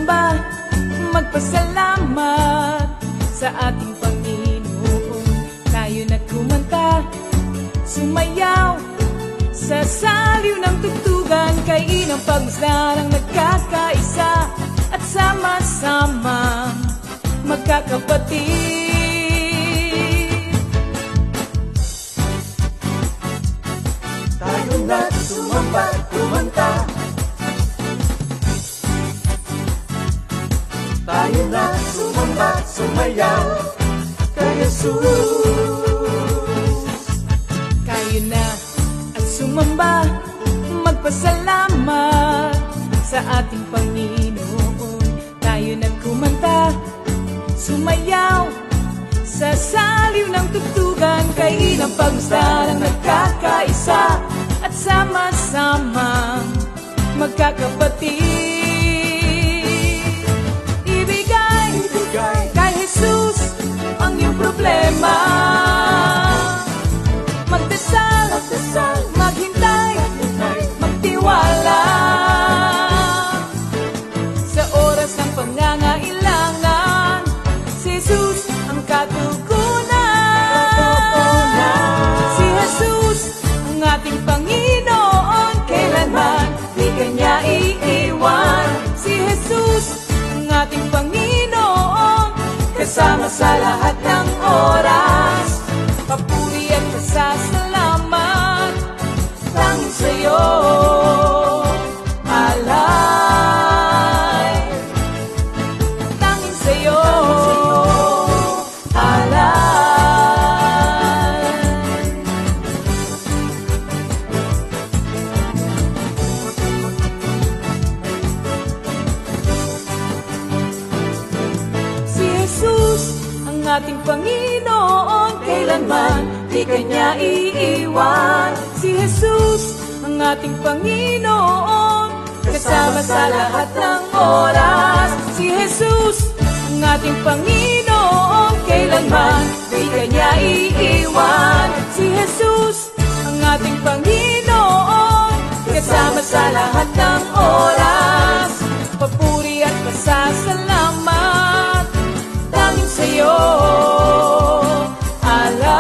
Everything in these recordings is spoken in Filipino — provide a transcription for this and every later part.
sumamba, magpasalamat sa ating Panginoon. Tayo na kumanta, sumayaw sa saliw ng tugtugan, kay inang pagmasdan ang nagkakaisa at sama-sama magkakapatid. Tayo na sumamba, kumanta, tayo na sumamba, sumayaw kay Jesus. Kayo na at sumamba, magpasalamat sa ating Panginoon. Tayo na kumanta, sumayaw sa saliw ng tugtugan, kay inang pagmasdan ang nagkakaisa at sama-sama magkakapatid. Kay Jesus ang iyong problema. Magdasal, maghintay, magtiwala. Sa oras ng pangangailangan, si Jesus ang katugunan. Si Jesus ang ating Panginoon, kailanman di kanya iiwan. Si Jesus ang ating Panginoon, kasama sa lahat ng oras. Papuri at pasasalamat tanging sa'yo, alay. Tanging sa'yo, alay. Si Jesus ang ating Panginoon, kailanman di kanya iiwan. Si Jesus ang ating Panginoon, kasama sa lahat ng oras. Si Jesus ang ating Panginoon, kailanman di kanya iiwan. Si Jesus ang ating Panginoon, kasama sa lahat ng oras. Papuri at pasasalamat tanging sa'yo, alay.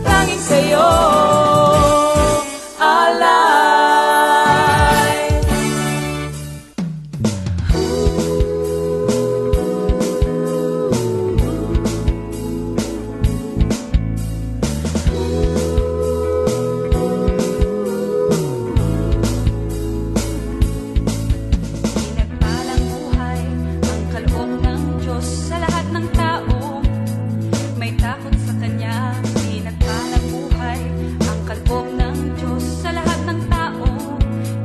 Tanging sa'yo, alay. Pinagpalang buhay ang kaloob ng Diyos sa lahat ng tao. May takot sa Kanya. Pinagpalang buhay ang kaloob ng Diyos sa lahat ng tao.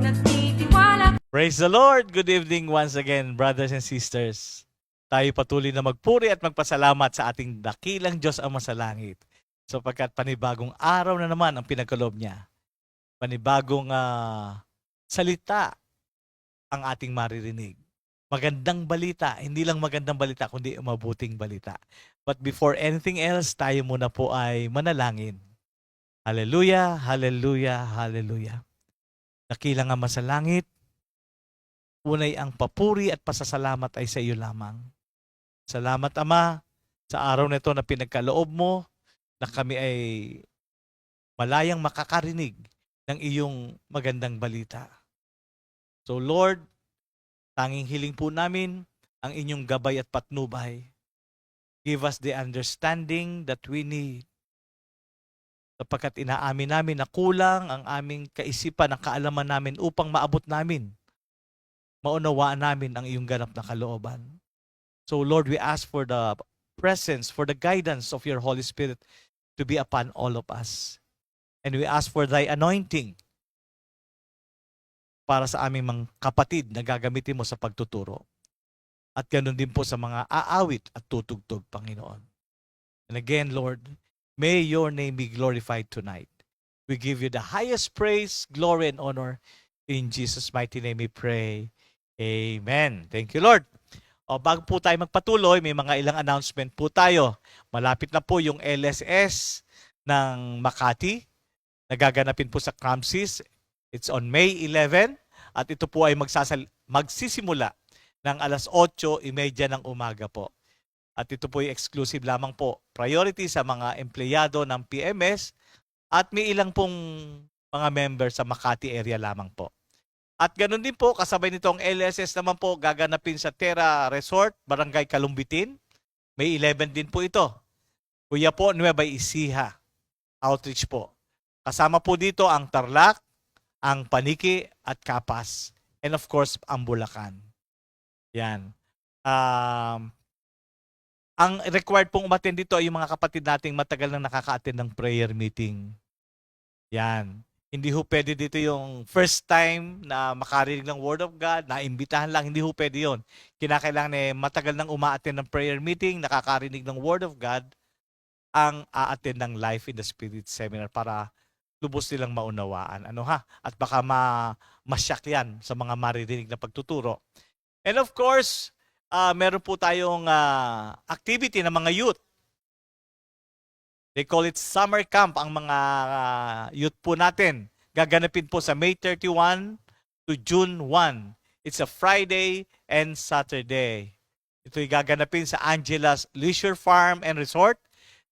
Nagtitiwala. Praise the Lord! Good evening once again, brothers and sisters. Tayo patuloy na magpuri at magpasalamat sa ating dakilang Diyos Ama sa langit, sapagkat panibagong araw na naman ang pinagkaloob niya. Panibagong salita ang ating maririnig. Magandang balita, hindi lang magandang balita, kundi mabuting balita. But before anything else, tayo muna po ay manalangin. Hallelujah, hallelujah, hallelujah. Dakilang Ama sa langit, unay ang papuri at pasasalamat ay sa iyo lamang. Salamat Ama sa araw na ito na pinagkaloob mo na kami ay malayang makakarinig ng iyong magandang balita. So Lord, tanging hiling po namin ang inyong gabay at patnubay. Give us the understanding that we need. Sapagkat inaamin namin na kulang ang aming kaisipan, ang kaalaman namin upang maabot namin, maunawaan namin ang iyong ganap na kalooban. So Lord, we ask for the presence, for the guidance of your Holy Spirit to be upon all of us. And we ask for thy anointing para sa aming mga kapatid na gagamitin mo sa pagtuturo. At ganoon din po sa mga aawit at tutugtog, Panginoon. And again, Lord, may your name be glorified tonight. We give you the highest praise, glory, and honor. In Jesus' mighty name we pray. Amen. Thank you, Lord. O, bago po tayo magpatuloy, may mga ilang announcement po tayo. Malapit na po yung LSS ng Makati. Nagaganapin po sa Cramsis. It's on May 11. At ito po ay magsisimula ng alas 8:30 ng umaga po. At ito po ay exclusive lamang po. Priority sa mga empleyado ng PMS at may ilang pong mga member sa Makati area lamang po. At ganoon din po, kasabay nitong LSS naman po, gaganapin sa Terra Resort, Barangay Kalumbitin. May 11 din po ito. Kuya po, Nueva Ecija. Outreach po. Kasama po dito ang Tarlac, ang Paniki at Kapas. And of course, ang Bulacan. Yan. Ang required pong umattend dito ay yung mga kapatid nating matagal nang nakaka-attend ng prayer meeting. Yan. Hindi ho pwede dito yung first time na makarinig ng Word of God, na imbitahan lang, hindi ho pwede yun. Kinakailangan matagal nang uma-attend ng prayer meeting, nakakarinig ng Word of God, ang a-attend ng Life in the Spirit seminar para lubos nilang maunawaan. Ano ha? At baka masyak yan sa mga maririnig na pagtuturo. And of course, meron po tayong activity ng mga youth. They call it summer camp ang mga youth po natin. Gaganapin po sa May 31 to June 1. It's a Friday and Saturday. Ito'y gaganapin sa Angela's Leisure Farm and Resort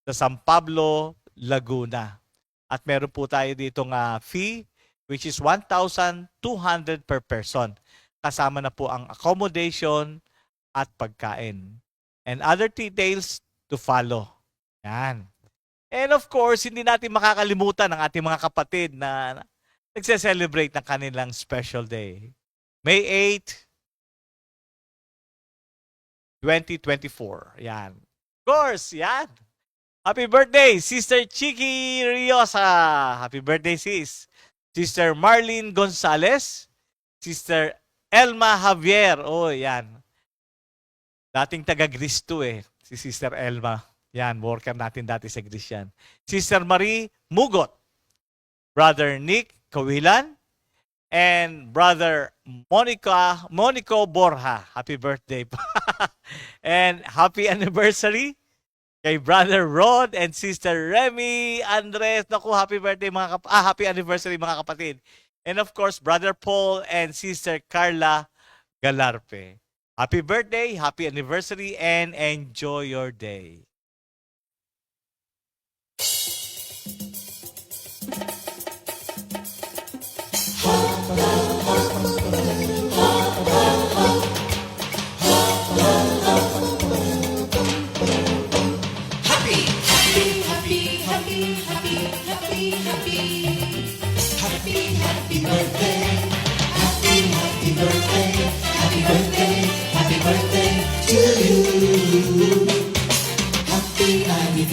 sa San Pablo, Laguna. At meron po tayo ditong fee which is 1,200 per person. Kasama na po ang accommodation at pagkain. And other details to follow. Yan. And of course, hindi natin makakalimutan ang ating mga kapatid na nagse-celebrate ng kanilang special day. May 8, 2024. Yan. Of course, yan. Happy birthday, Sister Chiki Riosa. Happy birthday, sis. Sister Marlene Gonzalez. Sister Elma Javier. Oh, yan. Dating taga-Gristo si Sister Elma. Yan, worker natin dati sa Gris yan. Sister Marie Mugot. Brother Nick Kawilan. And Brother Monico Borja. Happy birthday. And happy anniversary kay Brother Rod and Sister Remy Andres. Naku, happy birthday happy anniversary mga kapatid. And of course, Brother Paul and Sister Carla Galarpe. Happy birthday, happy anniversary, and enjoy your day.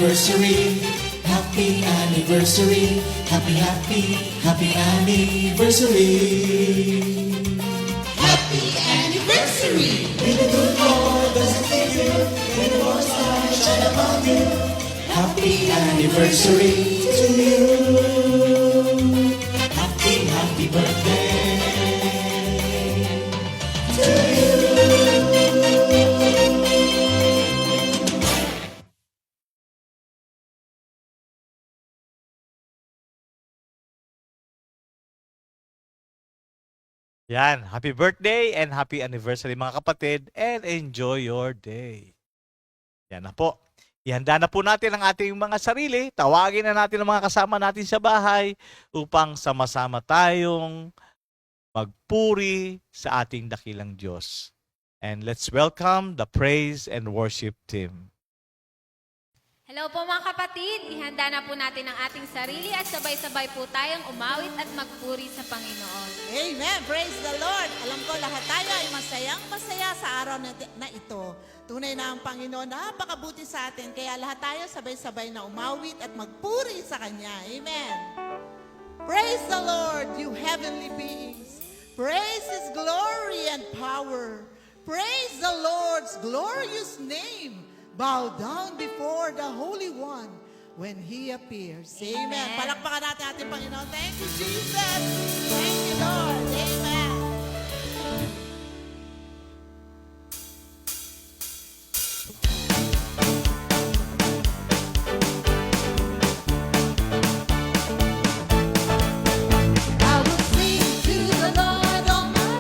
Happy anniversary, happy anniversary. Happy anniversary. May the good Lord bless you, may the Lord's light shine upon you. Happy anniversary to you. Happy birthday to you. Yan, happy birthday and happy anniversary mga kapatid, and enjoy your day. Yan na po. Ihanda na po natin ang ating mga sarili. Tawagin na natin ang mga kasama natin sa bahay upang sama-sama tayong magpuri sa ating dakilang Diyos. And let's welcome the praise and worship team. Hello po mga kapatid, ihanda na po natin ang ating sarili at sabay-sabay po tayong umawit at magpuri sa Panginoon. Amen. Praise the Lord. Alam ko lahat tayo ay masayang-masaya sa araw na ito. Tunay na ang Panginoon, napakabuti sa atin. Kaya lahat tayo sabay-sabay na umawit at magpuri sa Kanya. Amen. Praise the Lord, you heavenly beings. Praise His glory and power. Praise the Lord's glorious name. Bow down before the Holy One when He appears. Amen. Amen. Palakpakan natin ating Panginoon. Thank you, Jesus. Thank you, Lord. Amen. I will sing to the Lord all my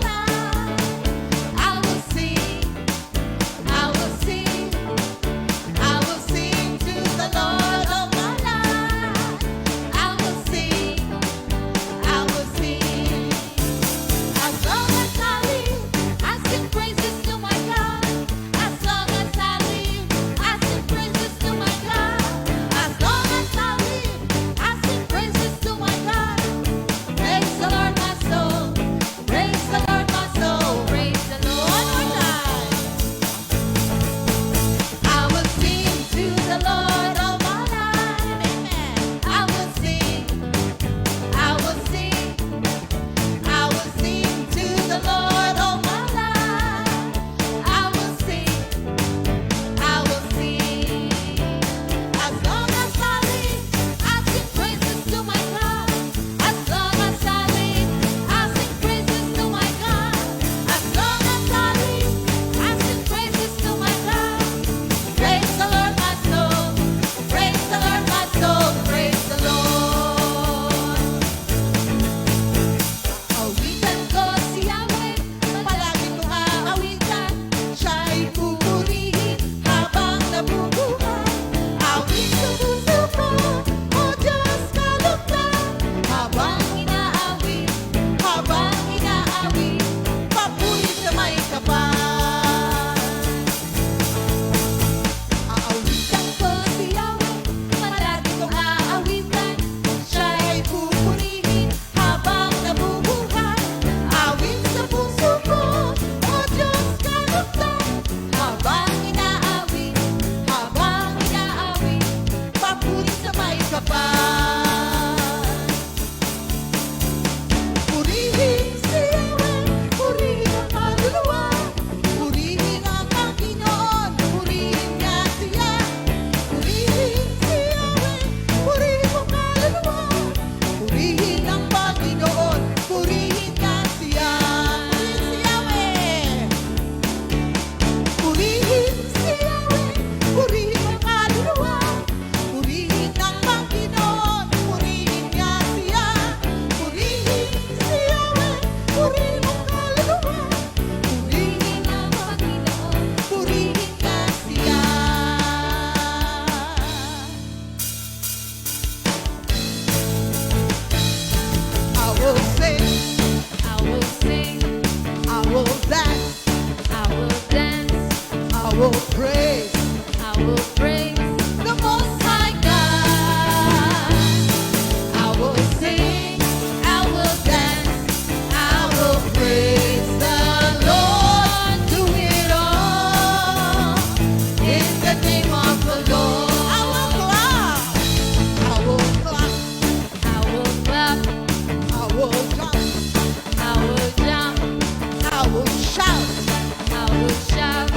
shout. I will shout,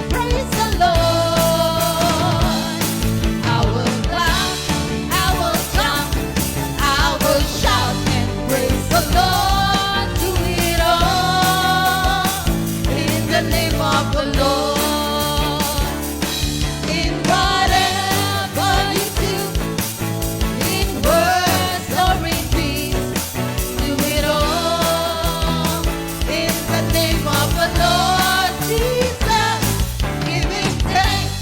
Praise the Lord. I will clap, I will jump, I will shout and praise the Lord to it all. In the name of the Lord. In whatever you do, in words or in deeds, do it all. In the name of the Lord Jesus, giving thanks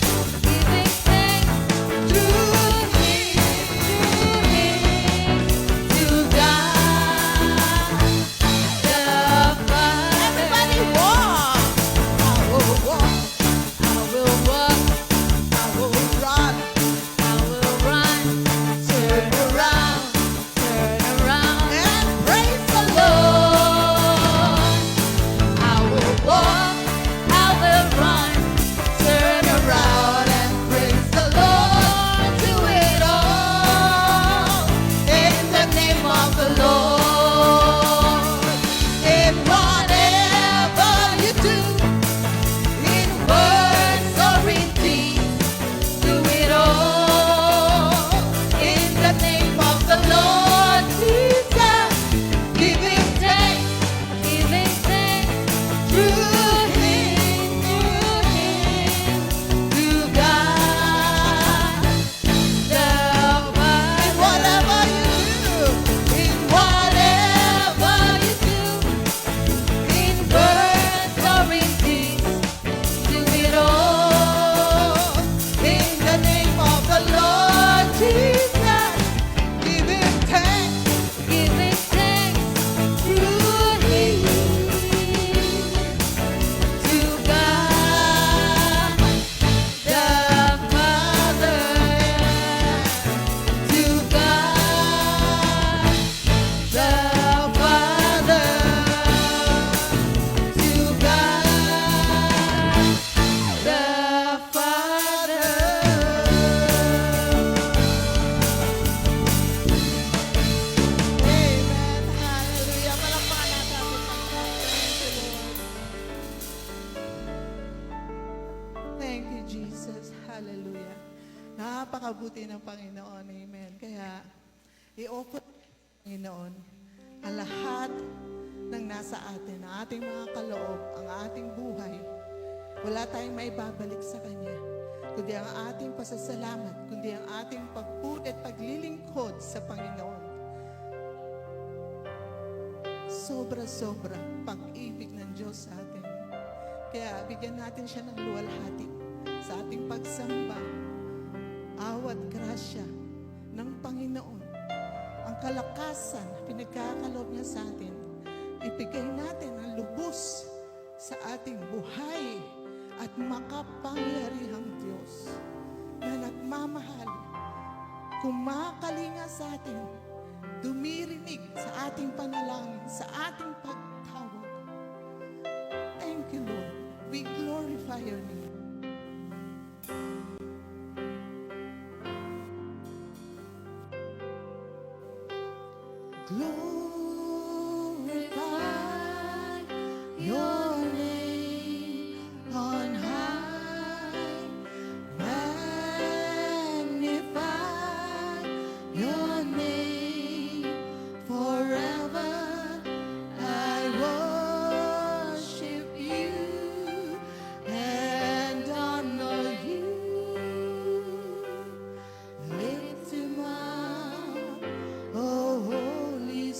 to God the Father. Everybody walk. I will walk. I will walk, I will run. I will run, turn around, And praise the Lord. I will walk, I will run, turn around and praise the Lord. Do it all in the name of the Lord. In whatever you do, in words or in deeds, do it all in the name of the Lord Jesus. Giving thanks through Him, to God the Father. whatever you do. In whatever you do, in words or in deeds, do it all in the name of the Lord Jesus. Giving thanks. Through Him to God the Father, to God the Father, to God the Father. Amen. Hallelujah. Palakpakan natin ang Panginoon. Thank you, Jesus. Hallelujah. Napakabuti ng Panginoon. Amen. Kaya, i-offer Panginoon ang lahat ng nasa atin, ang ating mga kaloob, ang ating buhay. Wala tayong maibabalik sa Kanya, kundi ang ating pasasalamat, kundi ang ating pagpuri at paglilingkod sa Panginoon. Sobra-sobra pag-ibig ng Diyos sa atin. Kaya bigyan natin siya ng luwalhati sa ating pagsamba. Awat grasya ng Panginoon. Ang kalakasan na pinagkakaloob niya sa atin, ibigay natin ang lubos sa ating buhay at makapangyarihang Diyos na nagmamahal, kumakalinga sa atin, dumirinig sa ating panalangin, sa ating pagtawag. Thank you, Lord. We glorify your name. Glorify your name on high. Magnify your name forever. I worship you and honor you. Lift him up, oh Holy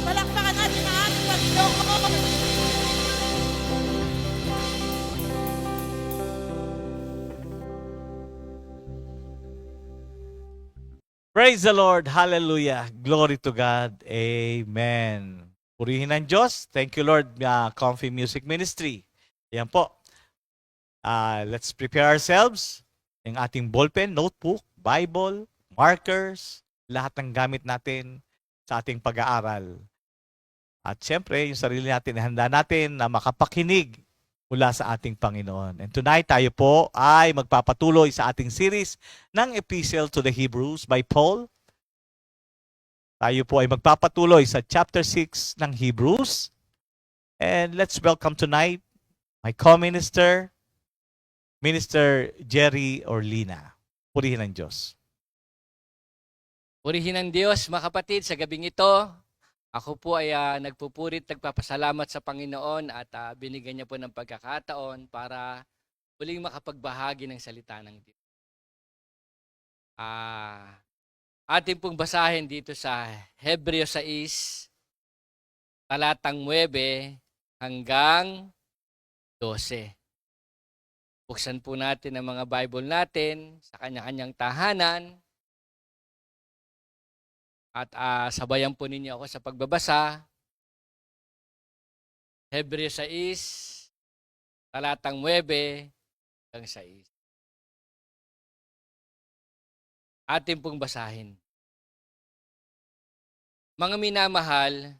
Palakpakan natin ang ating Panginoon. Praise the Lord. Hallelujah. Glory to God. Amen. Purihin ang Diyos. Thank you, Lord, Comfy Music Ministry. Yan po. Let's prepare ourselves. Yung ating ballpen, notebook, Bible, markers, lahat ng gamit natin sa ating pag-aaral. At syempre, yung sarili natin, handa natin na makapakinig mula sa ating Panginoon. And tonight, tayo po ay magpapatuloy sa ating series ng Epistle to the Hebrews by Paul. Tayo po ay magpapatuloy sa chapter 6 ng Hebrews. And let's welcome tonight my co-minister, Minister Jerry Orlina. Purihin ang Diyos. Purihin ang Diyos, mga kapatid, sa gabing ito. Ako po ay nagpupurit, nagpapasalamat sa Panginoon at binigyan niya po ng pagkakataon para muling makapagbahagi ng salita ng Diyos. Ating pong basahin dito sa Hebreo 6, talatang 9 hanggang 12. Buksan po natin ang mga Bible natin sa kanya-kanyang tahanan. At sabayan po ninyo ako sa pagbabasa. Hebreo 6, talatang 9 hanggang 6. Atin pong basahin. Mga minamahal,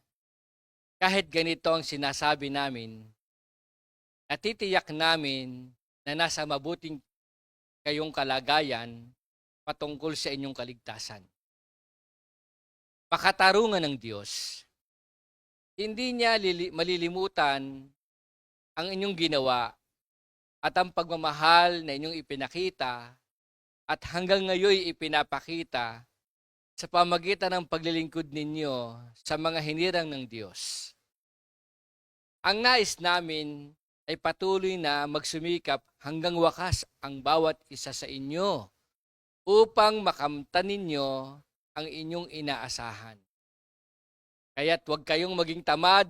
kahit ganito ang sinasabi namin, natitiyak namin na nasa mabuting kayong kalagayan patungkol sa inyong kaligtasan. Pakatarungan ng Diyos. Hindi niya malilimutan ang inyong ginawa at ang pagmamahal na inyong ipinakita at hanggang ngayon ipinapakita sa pamagitan ng paglilingkod ninyo sa mga hinirang ng Diyos. Ang nais namin ay patuloy na magsumikap hanggang wakas ang bawat isa sa inyo upang makamtan ninyo ang inyong inaasahan. Kaya't huwag kayong maging tamad,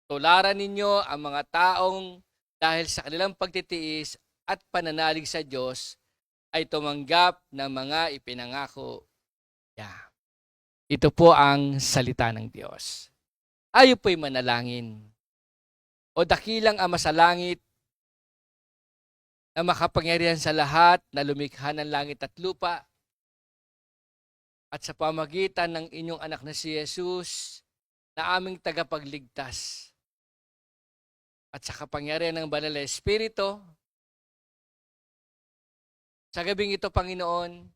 tularan ninyo ang mga taong dahil sa kanilang pagtitiis at pananalig sa Diyos ay tumanggap ng mga ipinangako niya. Ito po ang salita ng Diyos. Ayo po'y manalangin. O dakilang Ama sa langit, na makapangyarihan sa lahat na lumikha ng langit at lupa, at sa pamagitan ng inyong anak na si Jesus, na aming tagapagligtas, at sa kapangyarihan ng Banal na Espiritu, sa gabing ito, Panginoon,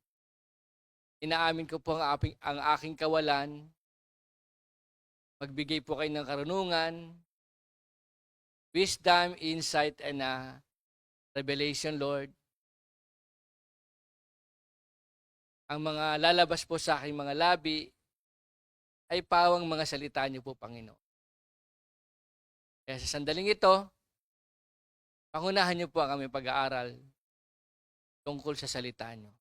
inaamin ko po ang aking kawalan. Magbigay po kayo ng karunungan, wisdom, insight, and revelation, Lord. Ang mga lalabas po sa aking mga labi ay pawang mga salita niyo po, Panginoon. Kaya sa sandaling ito, pangunahan niyo po ang aming pag-aaral tungkol sa salita niyo.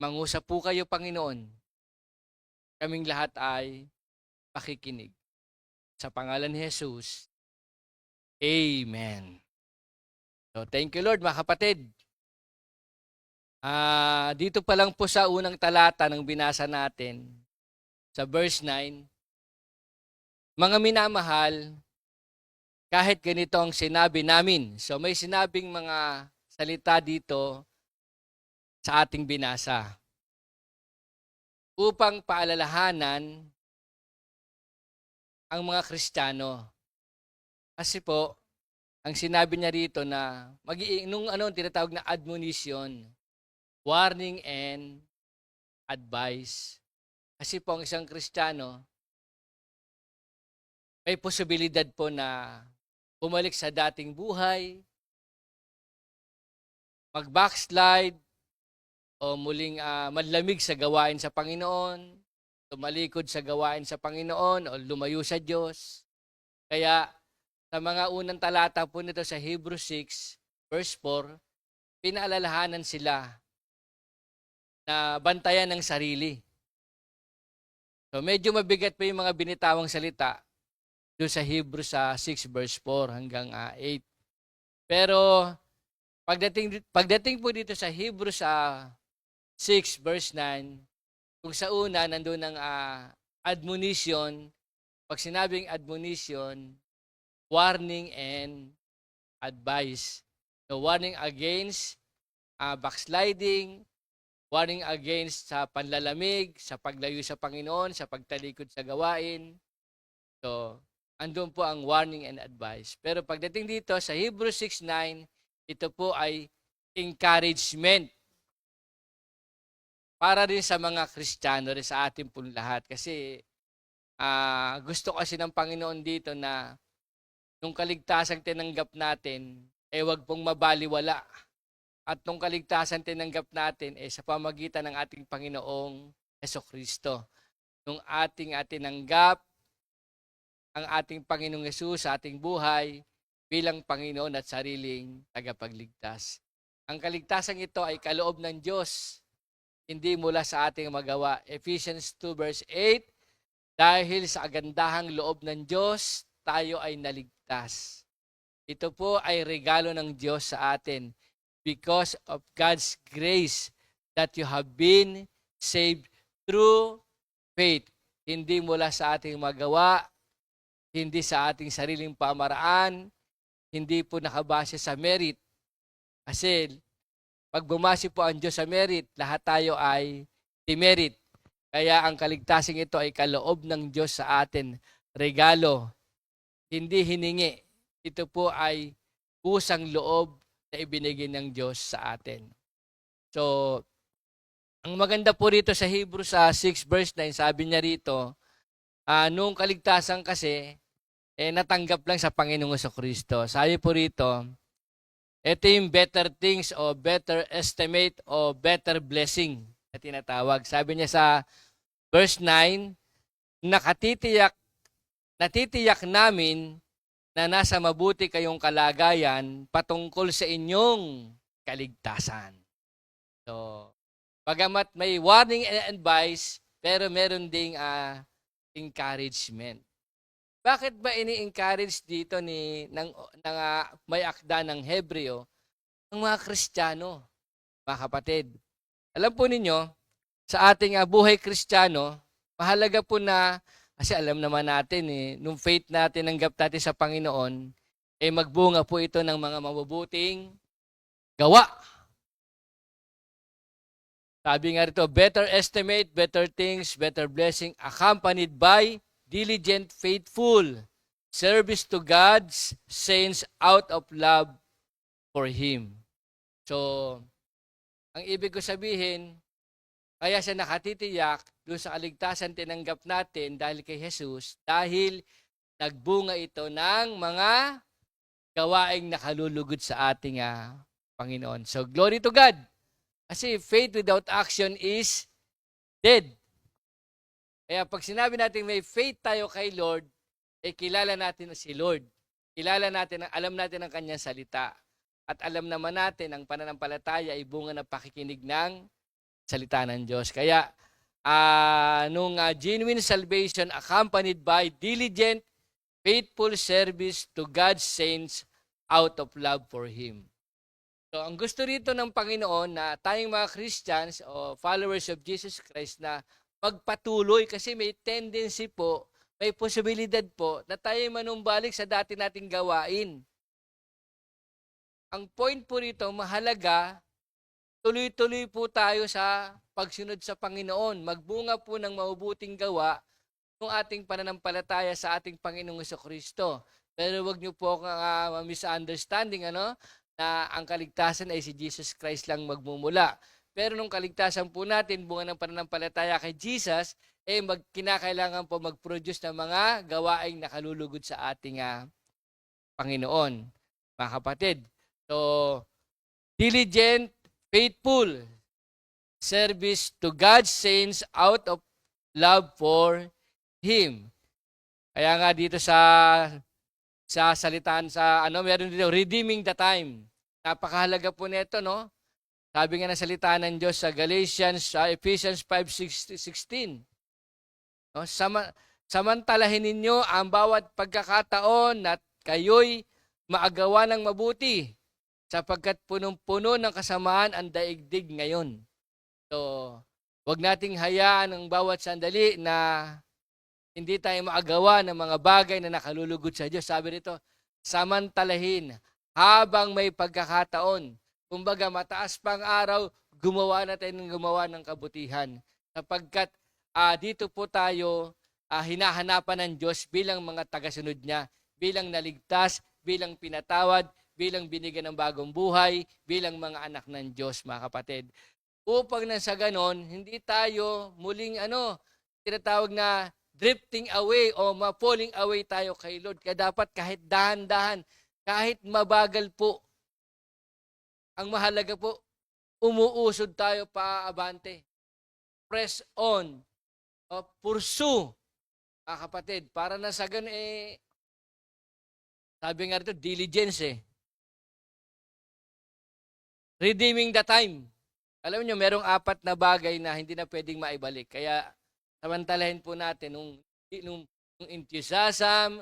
Mangusap po kayo, Panginoon. Kaming lahat ay pakikinig. Sa pangalan ni Jesus, Amen. So, thank you, Lord, mga kapatid. Dito pa lang po sa unang talata ng binasa natin, sa verse 9, mga minamahal, kahit ganito ang sinabi namin. So may sinabing mga salita dito sa ating binasa. upang paalalahanan ang mga Kristiyano. Kasi po, ang sinabi niya rito na nung tinatawag na admonition, warning and advice. Kasi po ang isang Kristiyano, may posibilidad po na bumalik sa dating buhay, mag-backslide, o muling manlamig sa gawain sa Panginoon, tumalikod sa gawain sa Panginoon, o lumayo sa Diyos. Kaya, sa mga unang talata po nito sa Hebrews 6, verse 4, pinaalalahanan sila na bantayan ng sarili. So, medyo mabigat po yung mga binitawang salita doon sa Hebrews 6, verse 4 hanggang 8. Pero, pagdating po dito sa Hebrews 6 verse 9, kung sa una nandun ang admonition, pag sinabing admonition, warning and advice. So, warning against backsliding, warning against sa panlalamig, sa paglayo sa Panginoon, sa pagtalikod sa gawain. So, andun po ang warning and advice. Pero pagdating dito sa Hebrews 6:9, ito po ay encouragement para rin sa mga Kristiyano, rin sa ating pong lahat. Kasi gusto kasi ng Panginoon dito na nung kaligtasang tinanggap natin, wag pong mabaliwala. At nung kaligtasan tinanggap natin, sa pamagitan ng ating Panginoong Jesucristo. Nung ating tinanggap ang ating Panginoong Yesus sa ating buhay bilang Panginoon at sariling tagapagligtas. Ang kaligtasan ito ay kaloob ng Diyos, hindi mula sa ating magawa. Ephesians 2 verse 8, dahil sa agandahang loob ng Diyos, tayo ay naligtas. Ito po ay regalo ng Diyos sa atin because of God's grace that you have been saved through faith. Hindi mula sa ating magawa, hindi sa ating sariling pamaraan, hindi po nakabase sa merit. Kasi pag bumase po ang Diyos sa merit, lahat tayo ay demerit. Kaya ang kaligtasan ito ay kaloob ng Diyos sa atin. Regalo, hindi hiningi. Ito po ay kusang loob na ibinigay ng Diyos sa atin. So, ang maganda po rito sa Hebrews 6 verse 9, sabi niya rito, nung kaligtasan kasi, natanggap lang sa Panginoong Jesucristo. Sabi po rito, ito yung better things o better estimate o better blessing na tinatawag. Sabi niya sa verse 9, natitiyak namin na nasa mabuti kayong kalagayan patungkol sa inyong kaligtasan. So, bagamat may warning and advice, pero meron ding encouragement. Bakit ba ini-encourage dito ng may akda ng Hebreo ang mga Kristiyano, mga kapatid? Alam po ninyo, sa ating buhay Kristiyano, mahalaga po na, kasi alam naman natin, nung faith natin, nanggap natin sa Panginoon, magbunga po ito ng mga mabubuting gawa. Sabi nga rito, better estimate, better things, better blessing, accompanied by diligent, faithful service to God's saints out of love for Him. So, ang ibig ko sabihin, kaya siya nakatitiyak doon sa kaligtasan tinanggap natin dahil kay Jesus, dahil nagbunga ito ng mga gawaing nakalulugod sa ating Panginoon. So, glory to God. Kasi faith without action is dead. Kaya pag sinabi natin may faith tayo kay Lord, kilala natin si Lord. Kilala natin, alam natin ang kanyang salita. At alam naman natin ang pananampalataya ay bunga ng pakikinig ng salita ng Diyos. Kaya, nung genuine salvation accompanied by diligent, faithful service to God's saints out of love for Him. So, ang gusto rito ng Panginoon na tayong mga Christians o followers of Jesus Christ na magpatuloy kasi may tendency po, may posibilidad po na tayo manumbalik sa dati nating gawain. Ang point po rito, mahalaga tuloy-tuloy po tayo sa pagsunod sa Panginoon. Magbunga po ng mabubuting gawa ng ating pananampalataya sa ating Panginoong Jesucristo. Pero wag niyo po akong misunderstanding, na ang kaligtasan ay si Jesus Christ lang magmumula. Pero nung kaligtasan po natin, bunga ng pananampalataya kay Jesus, kinakailangan po mag-produce ng mga gawaing nakalulugod sa ating Panginoon. Mga kapatid, so, diligent, faithful service to God's saints out of love for Him. Kaya nga dito sa salitaan meron dito, redeeming the time. Napakahalaga po nito, no? Sabi nga ng salita ng Diyos sa Ephesians 5:16. No? Samantalahin ninyo ang bawat pagkakataon na kayo'y maagawa ng mabuti sapagkat punong-puno ng kasamaan ang daigdig ngayon. So, wag nating hayaan ang bawat sandali na hindi tayo maagawa ng mga bagay na nakalulugod sa Diyos. Sabi rito, samantalahin habang may pagkakataon. Kumbaga, mataas pang araw, gumawa na tayo ng kabutihan. Sapagkat dito po tayo hinahanapan ng Diyos bilang mga tagasunod niya, bilang naligtas, bilang pinatawad, bilang binigyan ng bagong buhay, bilang mga anak ng Diyos, mga kapatid. Upang nang sa ganon, hindi tayo muling tinatawag na drifting away o falling away tayo kay Lord. Kaya dapat kahit dahan-dahan, kahit mabagal po, ang mahalaga po, umuusod tayo paabante. Press on. Pursue, mga kapatid. Para na sa ganon, sabi nga rito, diligence Redeeming the time. Alam niyo, merong 4 na bagay na hindi na pwedeng maibalik. Kaya, samantalahin po natin nung enthusiasm,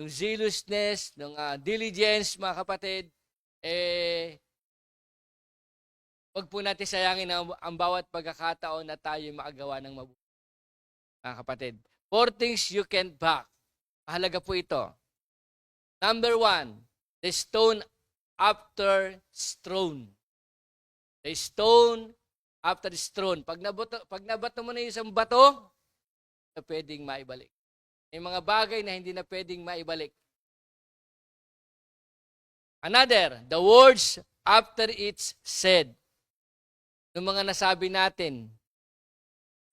nung zealousness, nung diligence, mga kapatid, wag po natin sayangin ang bawat pagkakataon na tayo maagawa ng mabuti. Mga kapatid, 4 things you can't back. Mahalaga po ito. Number 1, the stone after stone. The stone after stone. Pag nabato mo na yung isang bato, na pwedeng maibalik. May mga bagay na hindi na pwedeng maibalik. Another, the words after it's said. Yung mga nasabi natin,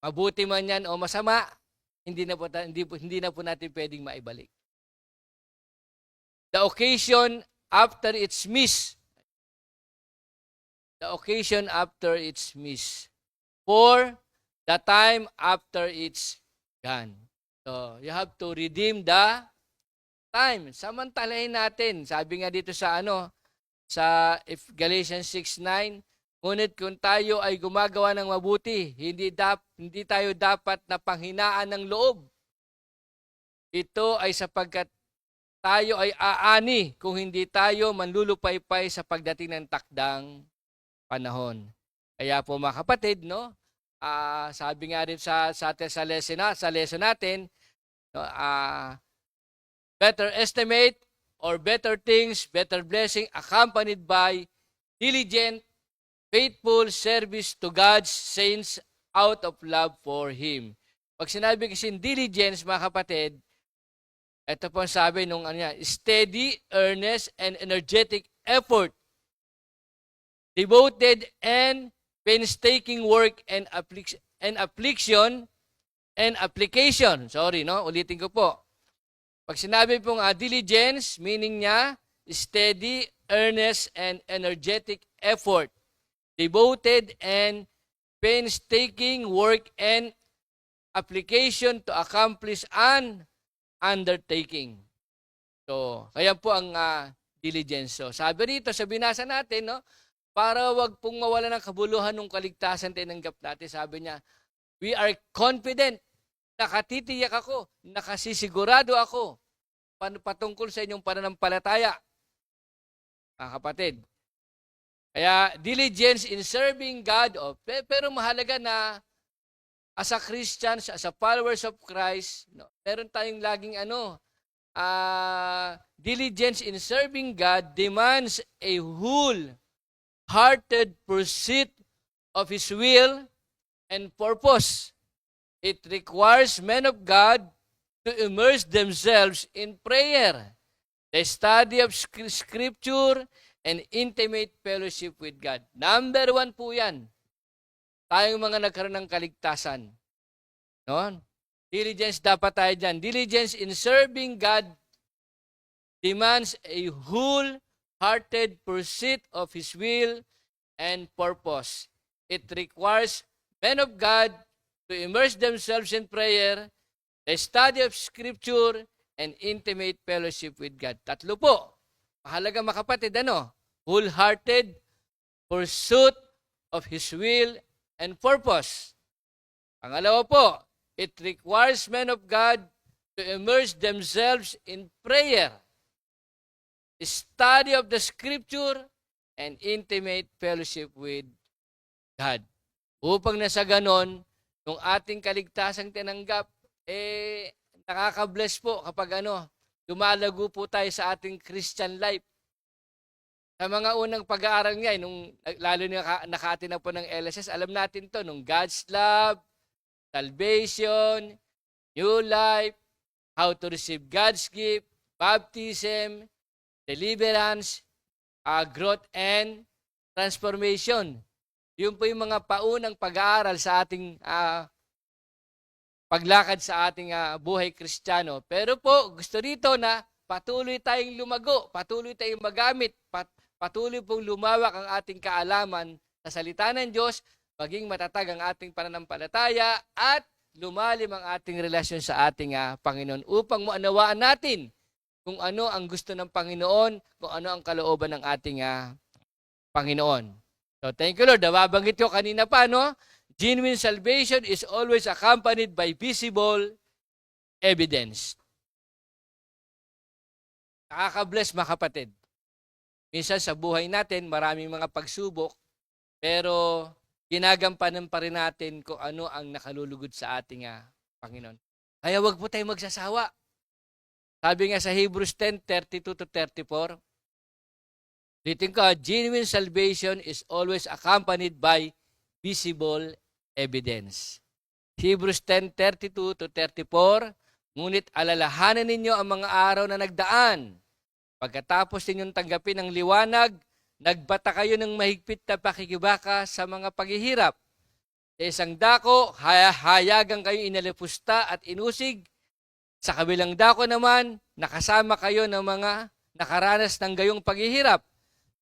mabuti man yan o masama, hindi na po natin pwedeng maibalik. The occasion after it's missed. The occasion after it's missed. For the time after it's gone. So, you have to redeem the time. Samantalahin natin. Sabi nga dito sa Galatians 6:9, ngunit kung tayo ay gumagawa ng mabuti, hindi tayo dapat na panghinaan ng loob. Ito ay sapagkat tayo ay aani kung hindi tayo manlulupaypay sa pagdating ng takdang panahon. Kaya po mga kapatid, sabi nga rin sa lesson natin, better estimate or better things, better blessing accompanied by diligent, faithful service to God's saints out of love for Him. Pag sinabi kasi diligence, mga kapatid, ito po ang sabi steady, earnest, and energetic effort. Devoted and painstaking work and application. Sorry, ulitin ko po. Pag sinabi pong diligence, meaning niya, steady, earnest, and energetic effort. Devoted and painstaking work and application to accomplish an undertaking. So, kaya po ang diligence. So, sabi rito, sa binasa natin, para wag pong mawala ng kabuluhan ng kaligtasan tinanggap natin, sabi niya, we are confident, nakatitiyak ako, nakasisigurado ako, patungkol sa inyong pananampalataya. Mga kapatid. Kaya, diligence in serving God, pero mahalaga na, as a Christians, as a followers of Christ, meron tayong laging diligence in serving God demands a whole-hearted pursuit of His will and purpose. It requires men of God to immerse themselves in prayer, the study of Scripture, and intimate fellowship with God. Number 1 po yan. Tayong mga nagkaroon ng kaligtasan. No? Diligence dapat tayo dyan. Diligence in serving God demands a whole-hearted pursuit of His will and purpose. It requires men of God to immerse themselves in prayer, the study of Scripture, and intimate fellowship with God. Tatlo po. Mahalaga mga kapatid, ano? Wholehearted pursuit of His will and purpose. Pangalawa po, it requires men of God to immerse themselves in prayer, study of the Scripture, and intimate fellowship with God. Upang nasa ganon, nung ating kaligtasang tinanggap, nakaka-bless po kapag lumalago po tayo sa ating Christian life. Sa mga unang pag-aaral nga, lalo na nakaatin na po ng LSS, alam natin to, nung God's love, salvation, new life, how to receive God's gift, baptism, deliverance, growth, and transformation. Yun po yung mga paunang pag-aaral sa ating paglakad sa ating buhay Kristiyano. Pero po, gusto rito na patuloy tayong lumago, patuloy tayong magamit, patuloy pong lumawak ang ating kaalaman sa salita ng Diyos, maging matatag ang ating pananampalataya, at lumalim ang ating relasyon sa ating Panginoon upang maunawaan natin kung ano ang gusto ng Panginoon, kung ano ang kalooban ng ating Panginoon. So, thank you, Lord. Nababanggit ko kanina pa, no? Genuine salvation is always accompanied by visible evidence. Nakaka-bless, mga kapatid. Minsan sa buhay natin, maraming mga pagsubok, pero ginagampanan pa rin natin kung ano ang nakalulugod sa ating Panginoon. Kaya wag po tayo magsasawa. Sabi nga sa Hebrews 10:32-34, ulitin ko, genuine salvation is always accompanied by visible evidence. Hebrews 10:32-34, ngunit alalahanan ninyo ang mga araw na nagdaan. Pagkatapos ninyong tanggapin ang liwanag, nagbata kayo ng mahigpit na pakikibaka sa mga paghihirap. Sa isang dako, hayagan kayo inalipusta at inusig. Sa kabilang dako naman, nakasama kayo ng mga nakaranas ng gayong paghihirap,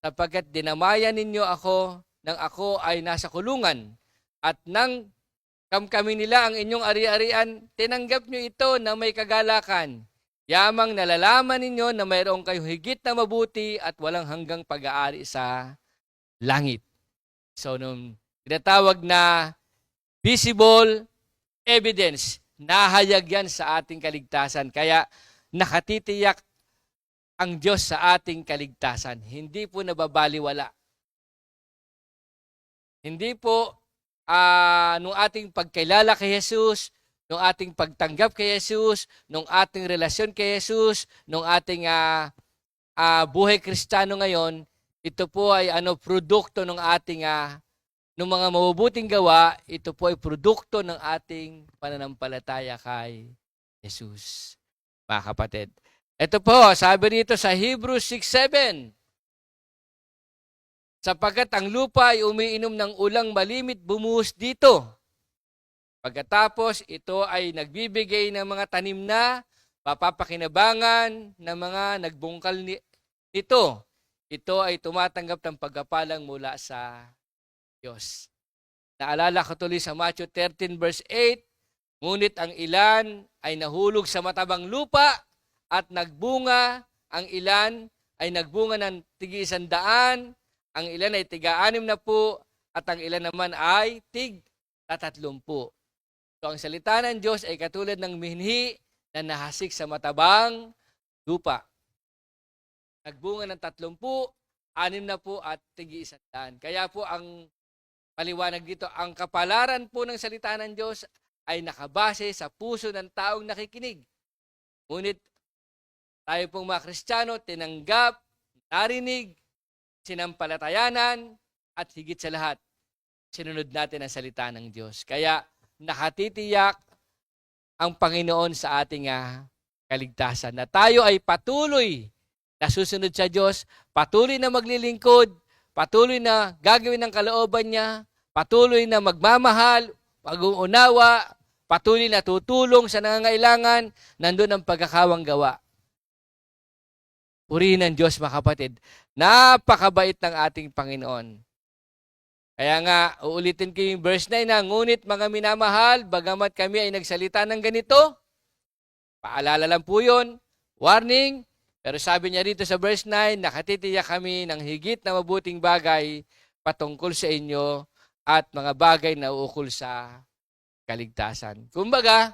sapagkat dinamayan ninyo ako nang ako ay nasa kulungan, at nang kamkami nila ang inyong ari-arian, tinanggap nyo ito na may kagalakan. Yamang nalalaman ninyo na mayroong kayong higit na mabuti at walang hanggang pag-aari sa langit. So, nung tinatawag na visible evidence, nahayag yan sa ating kaligtasan. Kaya nakatitiyak ang Diyos sa ating kaligtasan. Hindi po nababaliwala. Hindi po nung ating pagkilala kay Jesus, nung ating pagtanggap kay Jesus, nung ating relasyon kay Jesus, nung ating buhay Kristiyano ngayon, ito po ay produkto ng ating ng mga mabubuting gawa, ito po ay produkto ng ating pananampalataya kay Jesus. Mga kapatid. Ito po, sabi dito sa Hebrews 6:7, sapagkat ang lupa ay umiinom ng ulang malimit bumuhos dito. Pagkatapos, ito ay nagbibigay ng mga tanim na mapapakinabangan ng mga nagbungkal nito. Ito ay tumatanggap ng pagkapalang mula sa Diyos. Naalala ko tuloy sa Matthew 13:8, ngunit ang ilan ay nahulog sa matabang lupa at nagbunga, ang ilan ay nagbunga ng tig-100, ang ilan ay tig-60, at ang ilan naman ay tig-30. So ang salita ng Diyos ay katulad ng minhi na nahasik sa matabang lupa. Nagbunga ng 30, 60 at tig-100. Kaya po ang paliwanag dito, ang kapalaran po ng salita ng Diyos ay nakabase sa puso ng taong nakikinig. Ngunit tayo pong mga Kristiyano, tinanggap, narinig, sinampalatayanan, at higit sa lahat, sinunod natin ang salita ng Diyos. Kaya nakatitiyak ang Panginoon sa ating kaligtasan na tayo ay patuloy na susunod sa Diyos, patuloy na maglilingkod, patuloy na gagawin ang kalooban niya, patuloy na magmamahal, pag-uunawa, patuloy na tutulong sa nangangailangan, nandun ang pagkakawang gawa. Purihin ng Diyos, mga kapatid. Napakabait ng ating Panginoon. Kaya nga, uulitin ko yung verse 9 na, ngunit mga minamahal, bagamat kami ay nagsalita ng ganito, paalala lang po yun, warning, pero sabi niya rito sa verse 9, nakatitiyak kami ng higit na mabuting bagay patungkol sa inyo at mga bagay na uukol sa kaligtasan. Kumbaga,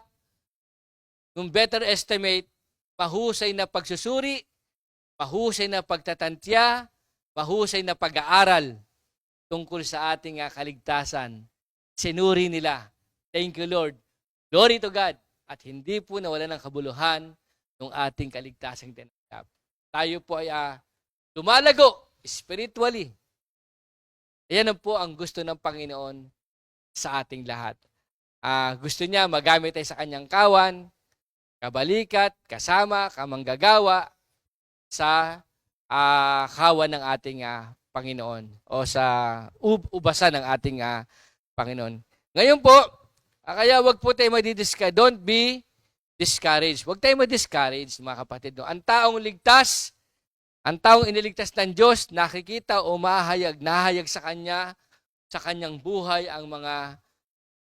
kung better estimate, mahusay na pagsusuri, mahusay na pagtatantya, mahusay na pag-aaral tungkol sa ating kaligtasan. Sinuri nila. Thank you, Lord. Glory to God. At hindi po nawala ng kabuluhan ng ating kaligtasang tinanggap. Tayo po ay lumalago spiritually. Yan po ang gusto ng Panginoon sa ating lahat. Gusto niya magamit tayo sa kanyang kawan, kabalikat, kasama, kamanggagawa sa kawan ng ating Panginoon o sa ubasan ng ating Panginoon. Ngayon po, kaya wag po tayo madi-discourage. Don't be discouraged. Wag tayo ma-discourage, mga kapatid. No? Ang taong ligtas, ang taong iniligtas ng Diyos, nakikita o nahayag sa Kanya, sa Kanyang buhay ang mga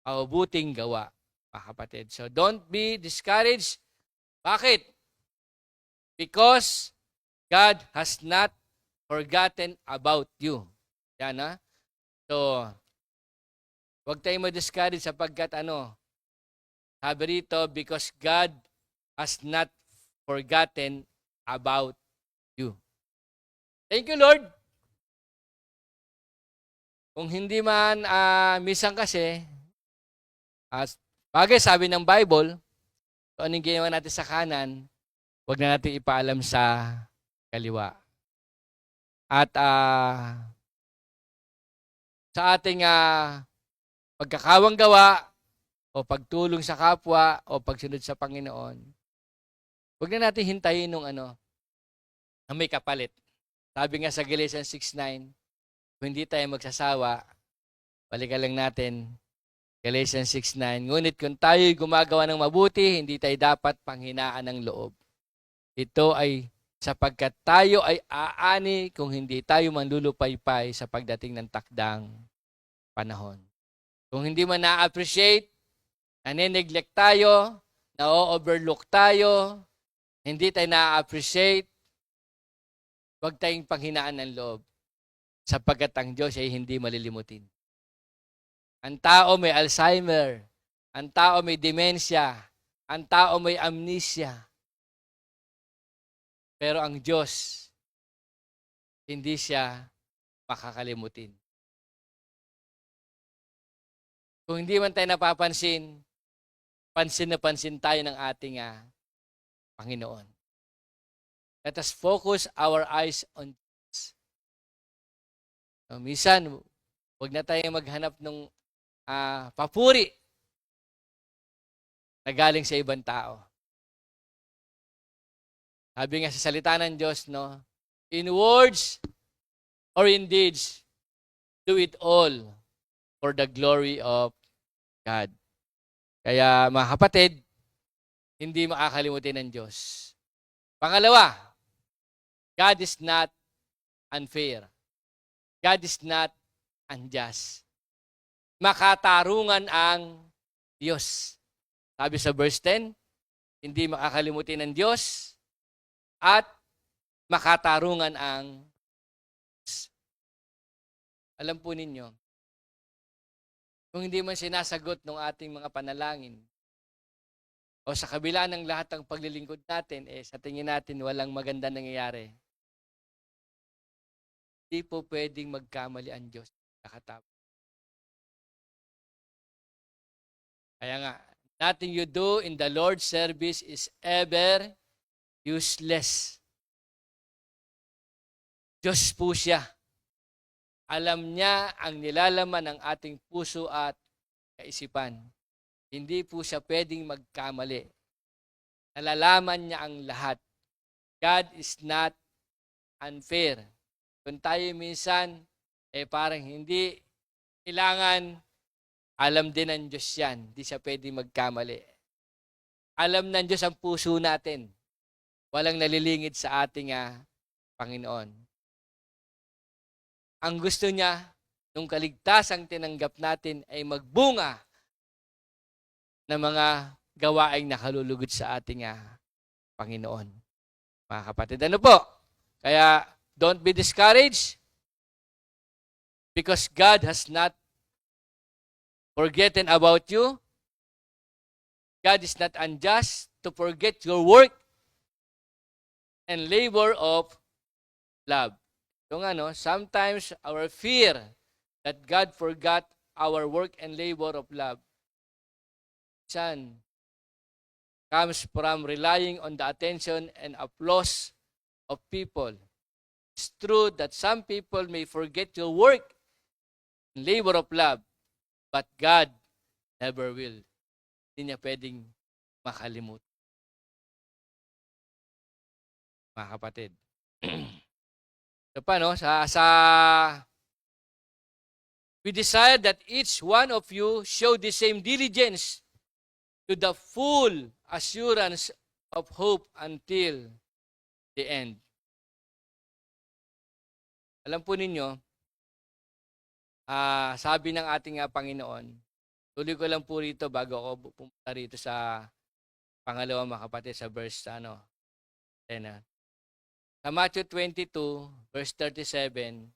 mabuting gawa, mga kapatid. So don't be discouraged. Bakit? Because God has not forgotten about you. Yan ha. So, huwag tayong ma-discourage sapagkat sabi rito, because God has not forgotten about you. Thank you, Lord. Kung hindi man, minsan kasi, bagay sabi ng Bible, kung anong ginawa natin sa kanan, huwag na natin ipaalam sa kaliwa. At sa ating pagkakawang gawa o pagtulong sa kapwa o pagsunod sa Panginoon, huwag na natin hintayin nung na may kapalit. Sabi nga sa Galatians 6:9, kung hindi tayo magsasawa, balikan lang natin, Galatians 6:9, ngunit kung tayo'y gumagawa ng mabuti, hindi tayo dapat panghinaan ng loob. Ito ay sapagkat tayo ay aani kung hindi tayo manlulupaypay sa pagdating ng takdang panahon. Kung hindi man na-appreciate, nane-neglect tayo, na-overlook tayo, hindi tayo na-appreciate, huwag tayong panghinaan ng loob sapagkat ang Diyos ay hindi malilimutin. Ang tao may Alzheimer, ang tao may dementia, ang tao may amnesia. Pero ang Diyos, hindi siya makakalimutin. Kung hindi man tayo napapansin, pansin na pansin tayo ng ating Panginoon. Let us focus our eyes on Jesus. So, minsan, huwag na tayo maghanap ng papuri na galing sa ibang tao. Sabi nga sa salita ng Diyos, in words or in deeds, do it all for the glory of God. Kaya mga kapatid, hindi makakalimutin ng Diyos. Pangalawa, God is not unfair. God is not unjust. Makatarungan ang Diyos. Sabi sa verse 10, hindi makakalimutin ng Diyos at makatarungan ang Diyos. Alam po ninyo, kung hindi man sinasagot ng ating mga panalangin, o sa kabila ng lahat ng paglilingkod natin, sa tingin natin walang maganda nangyayari, hindi po pwedeng magkamali ang Diyos. Kaya nga, nothing you do in the Lord's service is ever useless. Diyos po siya. Alam niya ang nilalaman ng ating puso at kaisipan. Hindi po siya pwedeng magkamali. Nalalaman niya ang lahat. God is not unfair. Kung tayo minsan, parang hindi kailangan, alam din ng Diyos yan. Hindi siya pwedeng magkamali. Alam ng Diyos ang puso natin. Walang nalilingid sa ating Panginoon. Ang gusto niya, nung kaligtasang tinanggap natin ay magbunga ng mga gawaing nakalulugod sa ating Panginoon. Mga kapatid, ano po? Kaya, don't be discouraged because God has not forgotten about you. God is not unjust to forget your work and labor of love. So nga, no, sometimes our fear that God forgot our work and labor of love comes from relying on the attention and applause of people. It's true that some people may forget your work and labor of love, but God never will. Hindi niya pwedeng makalimutan. Mga kapatid. So paano? We desire that each one of you show the same diligence to the full assurance of hope until the end. Alam po ninyo, sabi ng ating Panginoon, tuloy ko lang po rito bago ako pumunta rito sa pangalawang mga kapatid sa verse 10. Sa Matthew 22, verse 37,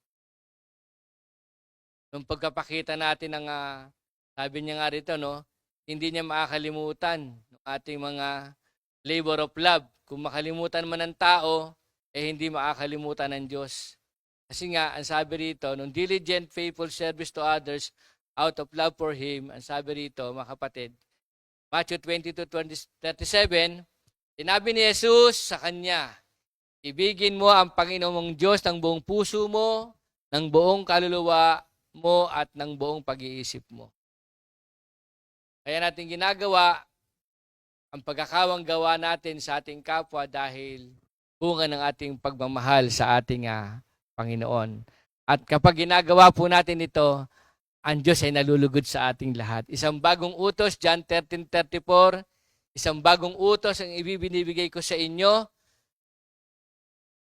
nung pagkapakita natin ng, sabi niya nga rito, no, hindi niya makakalimutan ng ating mga labor of love. Kung makalimutan man ng tao, hindi makakalimutan ng Diyos. Kasi nga, ang sabi rito, nung diligent, faithful service to others out of love for Him, ang sabi rito, mga kapatid, Matthew 22:37, sinabi ni Jesus sa kanya, ibigin mo ang Panginoon mong Diyos ng buong puso mo, ng buong kaluluwa mo, at ng buong pag-iisip mo. Kaya natin ginagawa ang pagkakawang gawa natin sa ating kapwa dahil bunga ng ating pagmamahal sa ating Panginoon. At kapag ginagawa po natin ito, ang Diyos ay nalulugod sa ating lahat. Isang bagong utos, John 13:34, isang bagong utos ang ibibinibigay ko sa inyo.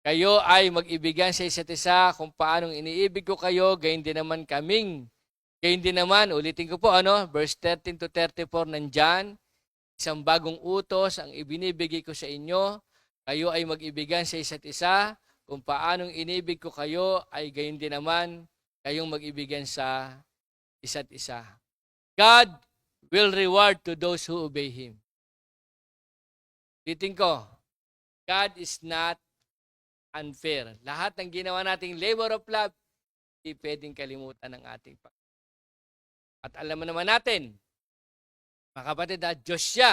Kayo ay mag-ibigan sa isa't isa kung paanong iniibig ko kayo, gayon din naman kaming. Gayon din naman, ulitin ko po, verse 13-34 ng John, isang bagong utos ang ibinibigay ko sa inyo. Kayo ay mag-ibigan sa isa't isa kung paanong inibig ko kayo, ay gayon din naman kayong mag-ibigan sa isa't isa. God will reward to those who obey Him. Ulitin ko, God is not unfair. Lahat ng ginawa nating labor of love, hindi pwedeng kalimutan ng ating Panginoon. At alam naman natin, mga kapatid, Diyos siya.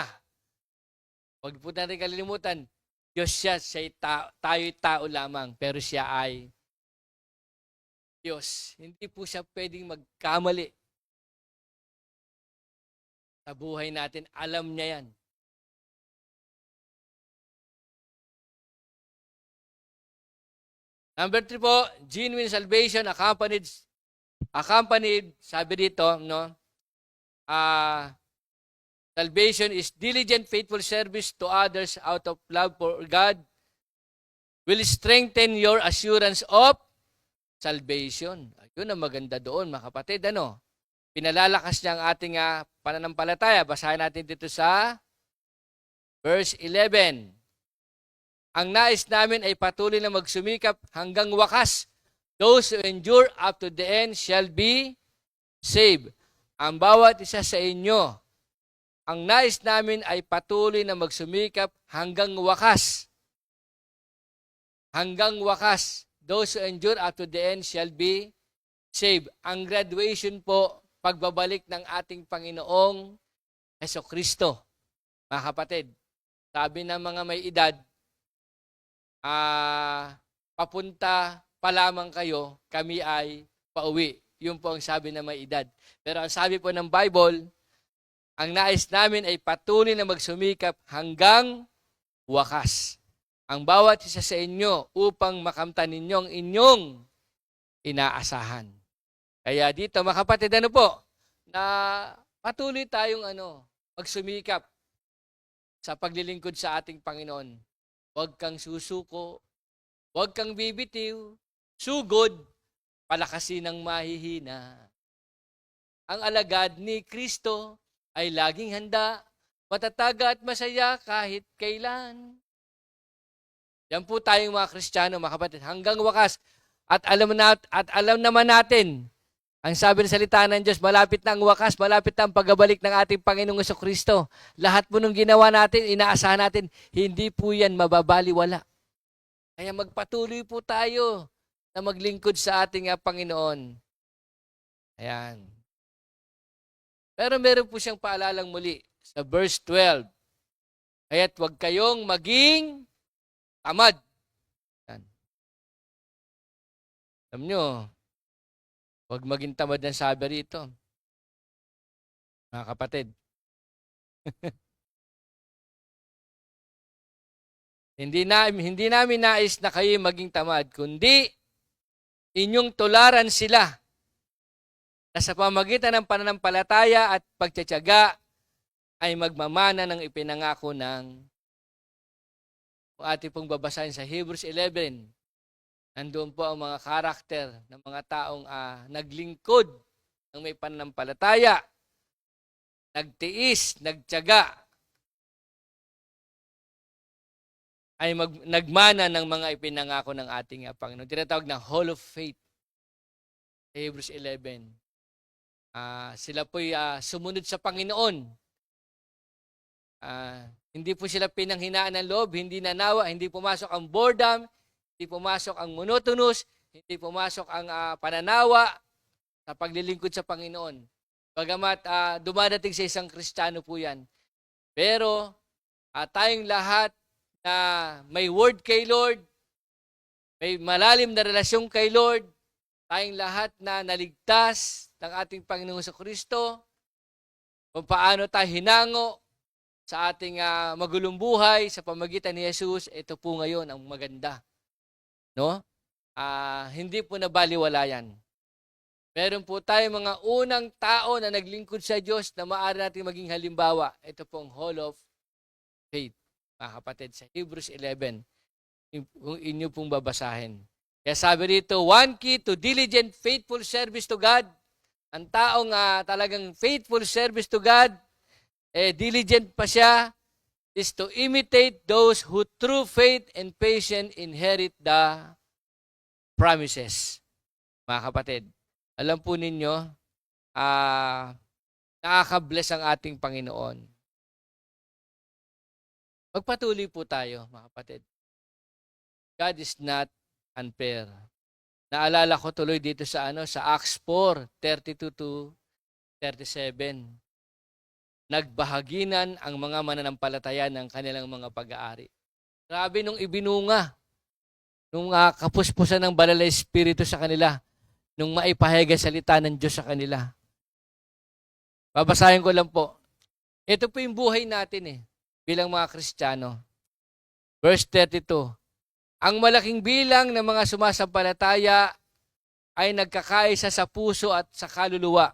Huwag po natin kalilimutan, Diyos siya, tayo'y tao lamang, pero siya ay Diyos. Hindi po siya pwedeng magkamali sa buhay natin. Alam niya yan. Number 3 po, genuine salvation accompanied, sabi dito, no? Salvation is diligent, faithful service to others out of love for God will strengthen your assurance of salvation. Ayun ang maganda doon, mga kapatid. Pinalalakas niya ang ating pananampalataya. Basahin natin dito sa verse 11. Ang nais namin ay patuloy na magsumikap hanggang wakas. Those who endure up to the end shall be saved. Ang bawat isa sa inyo, ang nais namin ay patuloy na magsumikap hanggang wakas. Hanggang wakas. Those who endure up to the end shall be saved. Ang graduation po, pagbabalik ng ating Panginoong Hesukristo. Mga kapatid, sabi ng mga may edad, papunta pa lamang kayo, kami ay pauwi. Yun po ang sabi ng may edad. Pero ang sabi po ng Bible, ang nais namin ay patuloy na magsumikap hanggang wakas. Ang bawat isa sa inyo upang makamtan ninyo ang inyong inaasahan. Kaya dito, mga kapatid, ano po, na patuloy tayong magsumikap sa paglilingkod sa ating Panginoon. Huwag kang susuko, huwag kang bibitiw, sugod, palakasin ng mahihina. Ang alagad ni Kristo ay laging handa, matatag at masaya kahit kailan. Yan po tayong mga Kristiyano, mga kapatid, hanggang wakas. At alam naman natin, ang sabi ng salita ng Diyos, malapit na ang wakas, malapit na ang pagbabalik ng ating Panginoong Jesucristo. Lahat po nung ginawa natin, inaasahan natin, hindi po yan mababaliwala. Kaya magpatuloy po tayo na maglingkod sa ating Panginoon. Ayan. Pero meron po siyang paalalang muli sa verse 12. Kaya't huwag kayong maging tamad. Yan. Alam nyo, huwag maging tamad ng sabi rito. Mga kapatid. Hindi namin nais na kayo maging tamad, kundi inyong tularan sila na sa pamagitan ng pananampalataya at pagtitiyaga ay magmamana ng ipinangako ng ating pong babasahin sa Hebrews 11. Nandoon po ang mga karakter ng mga taong naglingkod ng may pananampalataya, nagtiis, nagtiyaga, ay nagmana ng mga ipinangako ng ating Panginoon. Tinatawag na Hall of Faith. Hebrews 11. Sila po'y sumunod sa Panginoon. Hindi po sila pinanghinaan ng loob, hindi nanawa, hindi pumasok ang boredom, hindi pumasok ang monotonous, hindi pumasok ang pananawa sa paglilingkod sa Panginoon. Bagamat dumadating sa isang Kristiyano po yan. Pero tayong lahat na may word kay Lord, may malalim na relasyon kay Lord, tayong lahat na naligtas ng ating Panginoong Jesucristo, kung paano tayo hinango sa ating magulong buhay sa pamagitan ni Jesus, ito po ngayon ang maganda. No? Hindi po nabaliwala yan. Meron po tayo mga unang tao na naglingkod sa Diyos na maaari natin maging halimbawa. Ito pong Hall of Faith, mga kapatid, sa Hebrews 11, kung inyo pong babasahin. Kaya sabi rito, one key to diligent, faithful service to God. Ang taong talagang faithful service to God, diligent pa siya, is to imitate those who through faith and patience inherit the promises. Mga kapatid, alam po ninyo, nakaka-bless ang ating Panginoon. Magpatuloy po tayo, mga kapatid. God is not unfair. Naalala ko tuloy dito sa Acts 4:32-37. Nagbahaginan ang mga mananampalataya ng kanilang mga pag-aari. Grabe nung ibinunga, nung kapuspusan ng banal na Espiritu sa kanila, nung maipahayag ang salita ng Diyos sa kanila. Babasahin ko lang po. Ito po yung buhay natin bilang mga Kristiyano. Verse 32. Ang malaking bilang ng mga sumasampalataya ay nagkakaisa sa puso at sa kaluluwa.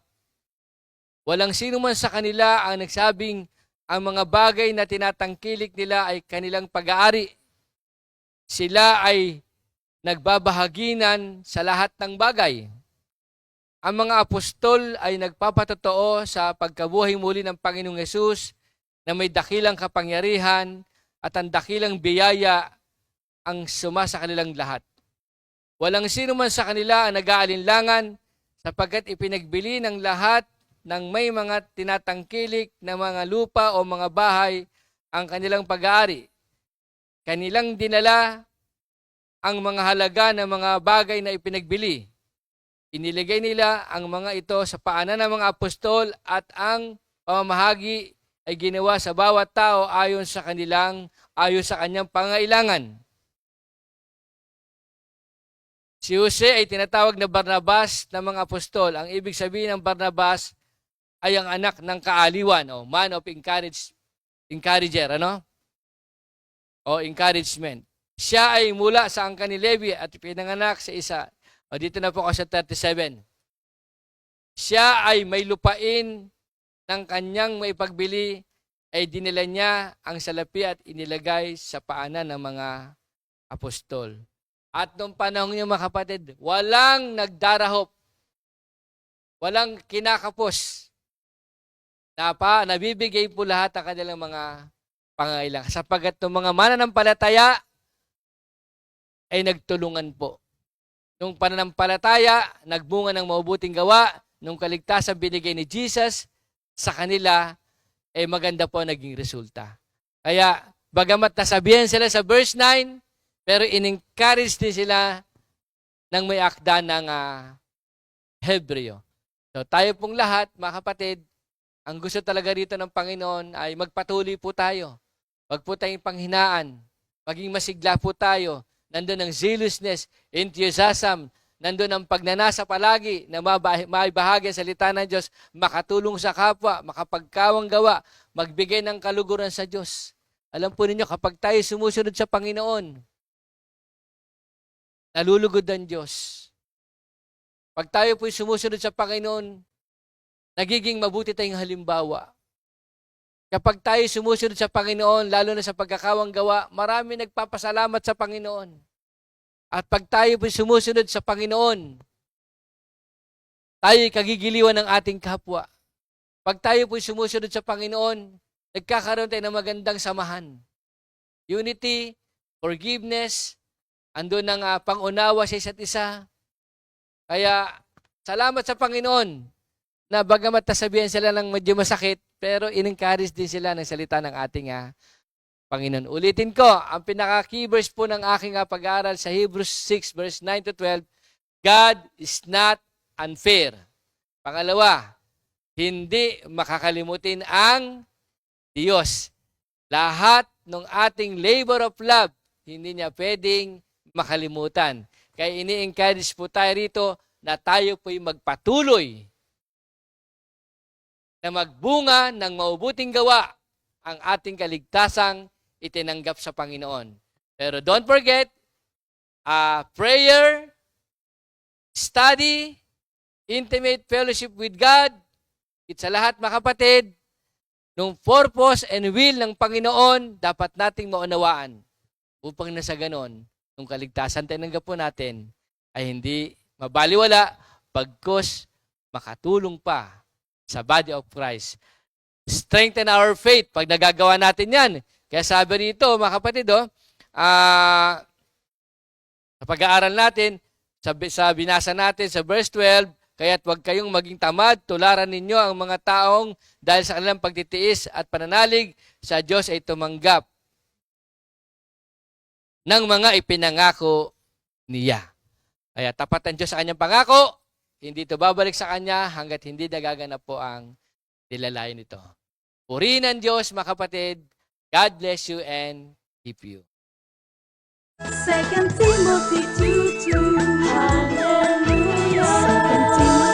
Walang sino man sa kanila ang nagsabing ang mga bagay na tinatangkilik nila ay kanilang pag-aari. Sila ay nagbabahaginan sa lahat ng bagay. Ang mga apostol ay nagpapatotoo sa pagkabuhay muli ng Panginoong Hesus na may dakilang kapangyarihan at ang dakilang biyaya ang suma sa kanilang lahat. Walang sino man sa kanila ang nag-aalinlangan sapagkat ipinagbili ng lahat ng may mga tinatangkilik na mga lupa o mga bahay ang kanilang pag-aari. Kanilang dinala ang mga halaga ng mga bagay na ipinagbili. Iniligay nila ang mga ito sa paanan ng mga apostol at ang pamamahagi ay ginawa sa bawat tao ayon sa kanyang pangailangan. Si Jose ay tinatawag na Barnabas ng mga apostol. Ang ibig sabihin ng Barnabas ay ang anak ng kaaliwan o man of encourager, ano? O encouragement. Siya ay mula sa angkan ni Levi at pinanganak sa isa. O dito na po ako sa 37. Siya ay may lupain ng kanyang maipagbili ay dinala niya ang salapi at inilagay sa paanan ng mga apostol. At noong panahon niyo mga kapatid, walang nagdarahop, walang kinakapos, nabibigay po lahat ang kanilang mga pangailangan. Sapagat ng mga mananampalataya ay nagtulungan po. Nung pananampalataya, nagbunga ng mabuting gawa, nung kaligtasan binigay ni Jesus sa kanila, ay maganda po naging resulta. Kaya, bagamat nasabihan sila sa verse 9, pero in-encourage din sila ng may akda ng Hebreo. So tayo pong lahat, mga kapatid, ang gusto talaga rito ng Panginoon ay magpatuloy po tayo. Wag po tayong panghinaan. Maging masigla po tayo. Nandun ang zealousness, enthusiasm, nandun ang pagnanasa palagi na maibahagi ang salita ng Diyos, makatulong sa kapwa, makapagkawang gawa, magbigay ng kaluguran sa Diyos. Alam po ninyo, kapag tayo sumusunod sa Panginoon, nalulugod ang Diyos. Pag tayo po'y sumusunod sa Panginoon, nagiging mabuti tayong halimbawa. Kapag tayo sumusunod sa Panginoon, lalo na sa pagkakawang gawa, marami nagpapasalamat sa Panginoon. At pag tayo po'y sumusunod sa Panginoon, tayo'y kagigiliwan ng ating kapwa. Pag tayo po'y sumusunod sa Panginoon, nagkakaroon tayo ng magandang samahan. Unity, forgiveness, andun ang pangunawa sa isa't isa. Kaya, salamat sa Panginoon na bagamat nasabihan sila ng medyo masakit, pero in-encourage din sila ng salita ng ating Panginoon. Ulitin ko, ang pinaka-key verse po ng aking pag-aaral sa Hebrews 6, verse 9 to 12, God is not unfair. Pangalawa, hindi makakalimutin ang Diyos. Lahat ng ating labor of love, hindi niya pwedeng makalimutan. Kaya ini-encourage po tayo rito na tayo po'y magpatuloy na magbunga ng maubuting gawa ang ating kaligtasang itinanggap sa Panginoon. Pero don't forget, prayer, study, intimate fellowship with God, sa lahat mga kapatid, nung purpose and will ng Panginoon, dapat nating maunawaan upang nasa ganon, nung kaligtasan tinanggap po natin, ay hindi mabaliwala, bagkus makatulong pa sa body of Christ. Strengthen our faith pag nagagawa natin yan. Kaya sabi rito, mga kapatid, sa pag-aaral natin, sa binasa natin sa verse 12, kaya't huwag kayong maging tamad, tularan ninyo ang mga taong dahil sa kanilang pagtitiis at pananalig sa Diyos ay tumanggap ng mga ipinangako niya. Kaya tapat ang Diyos sa kanyang pangako, hindi ito babalik sa kanya hanggat hindi nagaganap po ang nilalayon nito. Purihin ang Diyos, mga kapatid. God bless you and keep you. 2 Timothy 2:2 Hallelujah. 2 Timothy